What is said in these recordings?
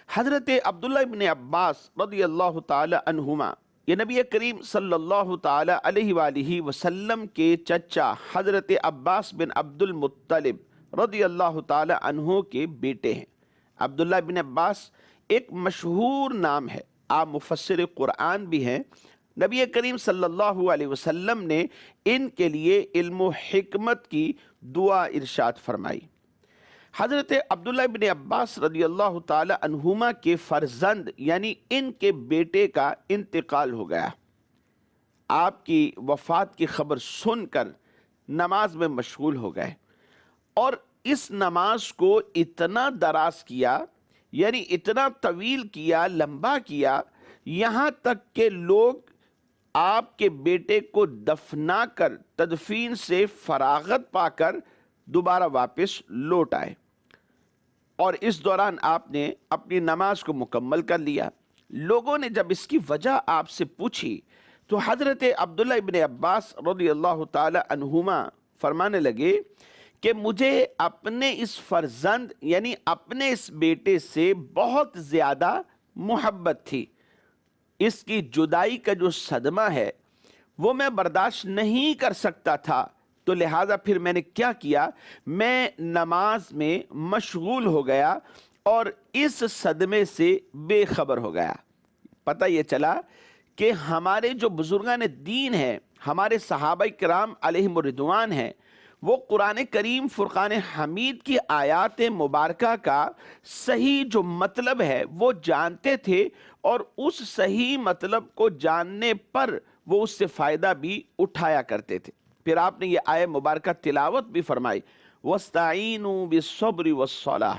حضرت عبداللہ ابن عباس رضی اللہ تعالی عنہما، یہ نبی کریم صلی اللہ تعالی علیہ وآلہ وسلم کے چچا حضرت عباس بن عبد المطلب رضی اللہ تعالی عنہ کے بیٹے ہیں۔ عبداللہ بن عباس ایک مشہور نام ہے، آپ مفسر قرآن بھی ہیں۔ نبی کریم صلی اللہ علیہ وسلم نے ان کے لیے علم و حکمت کی دعا ارشاد فرمائی۔ حضرت عبداللہ بن عباس رضی اللہ تعالی عنہما کے فرزند یعنی ان کے بیٹے کا انتقال ہو گیا۔ آپ کی وفات کی خبر سن کر نماز میں مشغول ہو گئے، اور اس نماز کو اتنا دراز کیا، یعنی اتنا طویل کیا، لمبا کیا، یہاں تک کہ لوگ آپ کے بیٹے کو دفنا کر تدفین سے فراغت پا کر دوبارہ واپس لوٹ آئے، اور اس دوران آپ نے اپنی نماز کو مکمل کر لیا۔ لوگوں نے جب اس کی وجہ آپ سے پوچھی تو حضرت عبداللہ ابن عباس رضی اللہ تعالی عنہما فرمانے لگے کہ مجھے اپنے اس فرزند یعنی اپنے اس بیٹے سے بہت زیادہ محبت تھی۔ اس کی جدائی کا جو صدمہ ہے وہ میں برداشت نہیں کر سکتا تھا، تو لہٰذا پھر میں نے کیا کیا، میں نماز میں مشغول ہو گیا اور اس صدمے سے بے خبر ہو گیا۔ پتہ یہ چلا کہ ہمارے جو بزرگان دین ہیں، ہمارے صحابہ کرام علیہم الرضوان ہیں، وہ قرآن کریم فرقان حمید کی آیات مبارکہ کا صحیح جو مطلب ہے وہ جانتے تھے، اور اس صحیح مطلب کو جاننے پر وہ اس سے فائدہ بھی اٹھایا کرتے تھے۔ پھر آپ نے یہ آیہ مبارکہ تلاوت بھی فرمائی، وَاسْتَعِینُوا بِالصَّبْرِ وَالصَّلَاةِ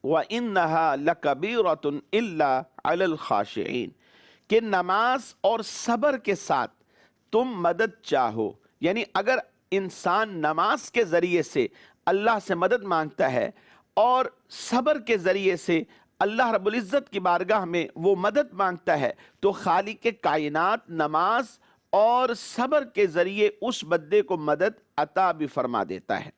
وَإِنَّهَا لَكَبِيرَةٌ إِلَّا عَلَى الْخَاشِعِينَ، کہ نماز اور صبر کے ساتھ تم مدد چاہو، یعنی اگر انسان نماز کے ذریعے سے اللہ سے مدد مانگتا ہے اور صبر کے ذریعے سے اللہ رب العزت کی بارگاہ میں وہ مدد مانگتا ہے، تو خالق کائنات نماز اور صبر کے ذریعے اس بندے کو مدد عطا بھی فرما دیتا ہے۔